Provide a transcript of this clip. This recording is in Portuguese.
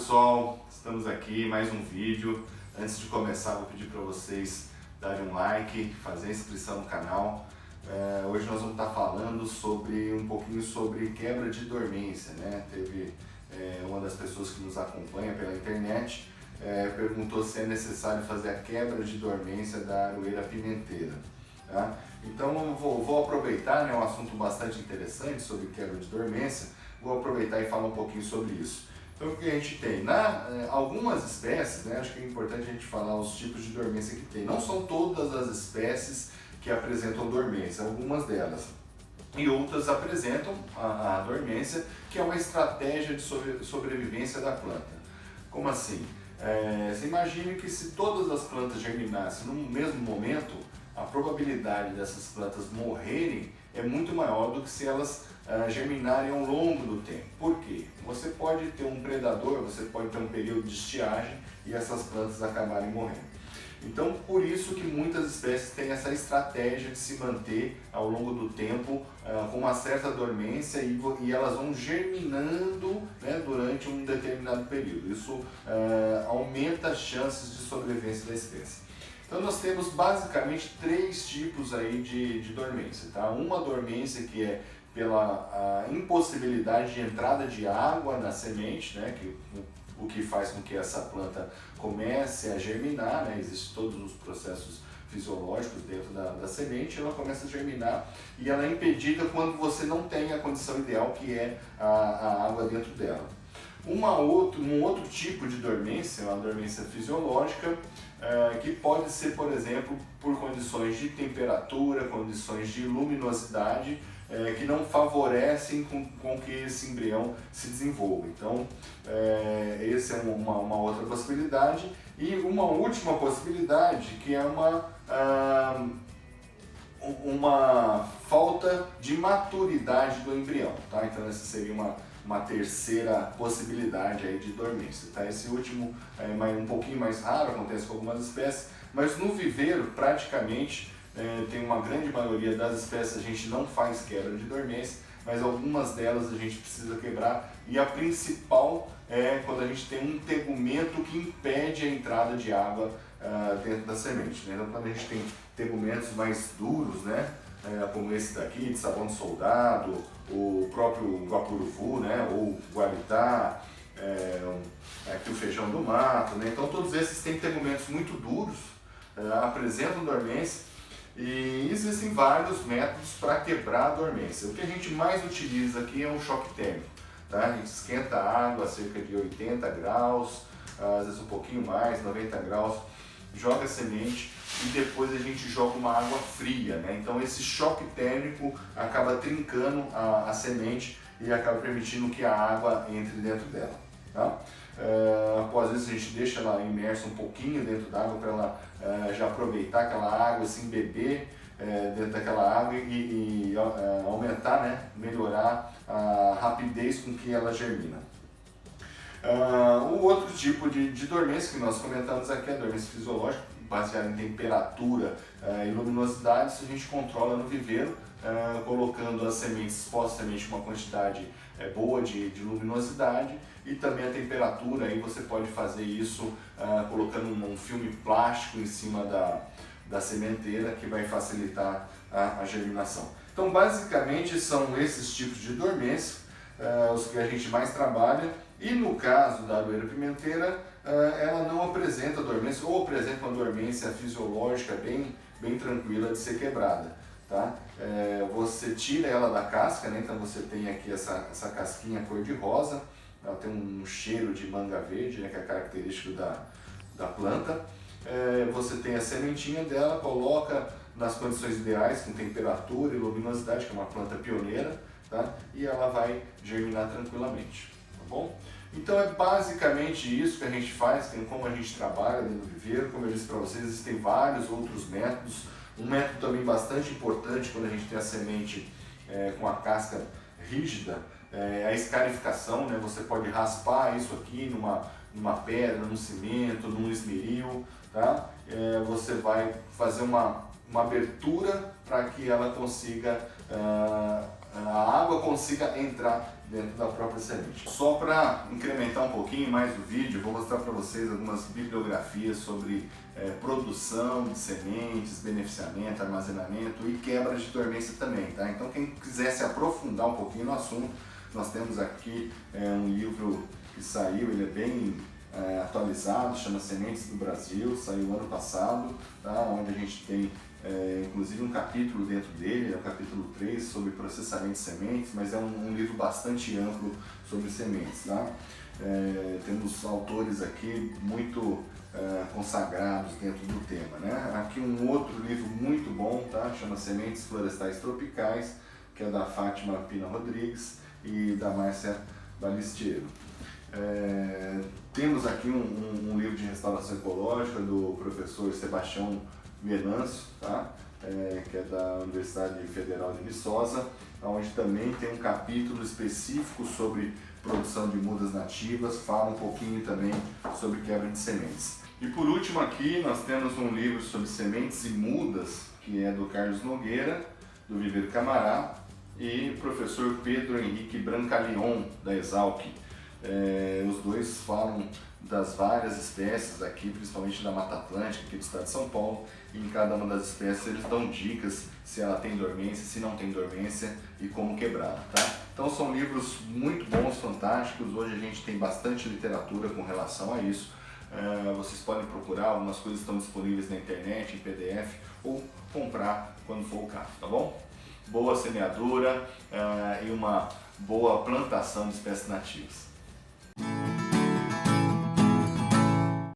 pessoal, estamos aqui, mais um vídeo. Antes de começar, vou pedir para vocês darem um like, fazer a inscrição no canal. Hoje nós vamos estar falando um pouquinho sobre quebra de dormência, né? Teve uma das pessoas que nos acompanha pela internet perguntou se é necessário fazer a quebra de dormência da aroeira pimenteira. Tá? Então eu vou aproveitar, né, um assunto bastante interessante sobre quebra de dormência, vou aproveitar e falar um pouquinho sobre isso. Então o que a gente tem? Algumas espécies, né, acho que é importante a gente falar os tipos de dormência que tem. Não são todas as espécies que apresentam dormência, algumas delas. E outras apresentam a dormência, que é uma estratégia de sobrevivência da planta. Como assim? Você imagine que se todas as plantas germinassem no mesmo momento, a probabilidade dessas plantas morrerem é muito maior do que se elas germinarem ao longo do tempo. Por quê? Você pode ter um predador, você pode ter um período de estiagem e essas plantas acabarem morrendo. Então, por isso que muitas espécies têm essa estratégia de se manter ao longo do tempo com uma certa dormência e elas vão germinando, né, durante um determinado período. Isso aumenta as chances de sobrevivência da espécie. Então nós temos basicamente três tipos aí de dormência. Tá? Uma dormência que é pela impossibilidade de entrada de água na semente, né, o que faz com que essa planta comece a germinar, né? Existem todos os processos fisiológicos dentro da semente, ela começa a germinar e ela é impedida quando você não tem a condição ideal, que é a água dentro dela. Um outro tipo de dormência, uma dormência fisiológica, que pode ser, por exemplo, por condições de temperatura, condições de luminosidade, que não favorecem com que esse embrião se desenvolva. Então, essa é uma outra possibilidade. E uma última possibilidade, que é uma falta de maturidade do embrião. Tá? Então, essa seria uma terceira possibilidade aí de dormência. Tá? Esse último é um pouquinho mais raro, acontece com algumas espécies, mas no viveiro, praticamente, tem uma grande maioria das espécies a gente não faz quebra de dormência, mas algumas delas a gente precisa quebrar, e a principal é quando a gente tem um tegumento que impede a entrada de água dentro da semente. Né? Então, quando a gente tem tegumentos mais duros, né, como esse daqui, de sabão de soldado, o próprio guapuruvu, né, ou guaritá, aqui o feijão do mato, né? Então todos esses têm tegumentos muito duros, apresentam dormência, e existem vários métodos para quebrar a dormência. O que a gente mais utiliza aqui é um choque térmico. Tá? A gente esquenta a água a cerca de 80 graus, às vezes um pouquinho mais, 90 graus, joga a semente e depois a gente joga uma água fria. Né? Então esse choque térmico acaba trincando a semente e acaba permitindo que a água entre dentro dela. Tá? Às vezes a gente deixa ela imersa um pouquinho dentro da água para ela já aproveitar aquela água, se embeber dentro daquela água e aumentar, né, melhorar a rapidez com que ela germina. O outro tipo de dormência que nós comentamos aqui é a dormência fisiológica, baseada em temperatura e luminosidade. Isso a gente controla no viveiro, colocando as sementes expostas uma quantidade boa de luminosidade e também a temperatura. Aí você pode fazer isso colocando um filme plástico em cima da sementeira, que vai facilitar a germinação. Então basicamente são esses tipos de dormência os que a gente mais trabalha, e no caso da aroeira pimenteira ela não apresenta dormência, ou apresenta uma dormência fisiológica bem tranquila de ser quebrada. Tá? Você tira ela da casca, né? Então você tem aqui essa casquinha cor de rosa, ela tem um cheiro de manga verde, né? Que é característico da planta. Você tem a sementinha dela, coloca nas condições ideais, com temperatura e luminosidade, que é uma planta pioneira, tá? E ela vai germinar tranquilamente. Tá bom? Então é basicamente isso que a gente faz, como a gente trabalha dentro do viveiro. Como eu disse para vocês, existem vários outros métodos. Um método também bastante importante quando a gente tem a semente com a casca rígida é a escarificação. Né? Você pode raspar isso aqui numa pedra, num cimento, num esmeril. Tá? Você vai fazer uma abertura para que ela consiga, a água consiga entrar dentro da própria semente. Só para incrementar um pouquinho mais o vídeo, vou mostrar para vocês algumas bibliografias sobre produção de sementes, beneficiamento, armazenamento e quebra de dormência também, tá? Então quem quiser se aprofundar um pouquinho no assunto, nós temos aqui um livro que saiu, ele é bem atualizado, chama Sementes do Brasil, saiu ano passado, tá? Onde a gente tem inclusive um capítulo dentro dele, é o capítulo 3 sobre processamento de sementes, mas é um livro bastante amplo sobre sementes, tá? Temos autores aqui muito consagrados dentro do tema, né? Aqui um outro livro muito bom, tá? Chama Sementes Florestais Tropicais, que é da Fátima Pina Rodrigues e da Márcia Balistiero. Temos aqui um livro de restauração ecológica do professor Sebastião Venâncio, tá? Que é da Universidade Federal de Viçosa, onde também tem um capítulo específico sobre produção de mudas nativas, fala um pouquinho também sobre quebra de sementes. E por último aqui nós temos um livro sobre sementes e mudas, que é do Carlos Nogueira, do Viveiro Camará, e professor Pedro Henrique Brancaleon, da Exalc. Os dois falam das várias espécies aqui, principalmente da Mata Atlântica, aqui do estado de São Paulo, e em cada uma das espécies eles dão dicas se ela tem dormência, se não tem dormência e como quebrá-la, tá? Então são livros muito bons, fantásticos, hoje a gente tem bastante literatura com relação a isso. Vocês podem procurar, algumas coisas estão disponíveis na internet, em PDF, ou comprar quando for o caso, tá bom? Boa semeadura e uma boa plantação de espécies nativas.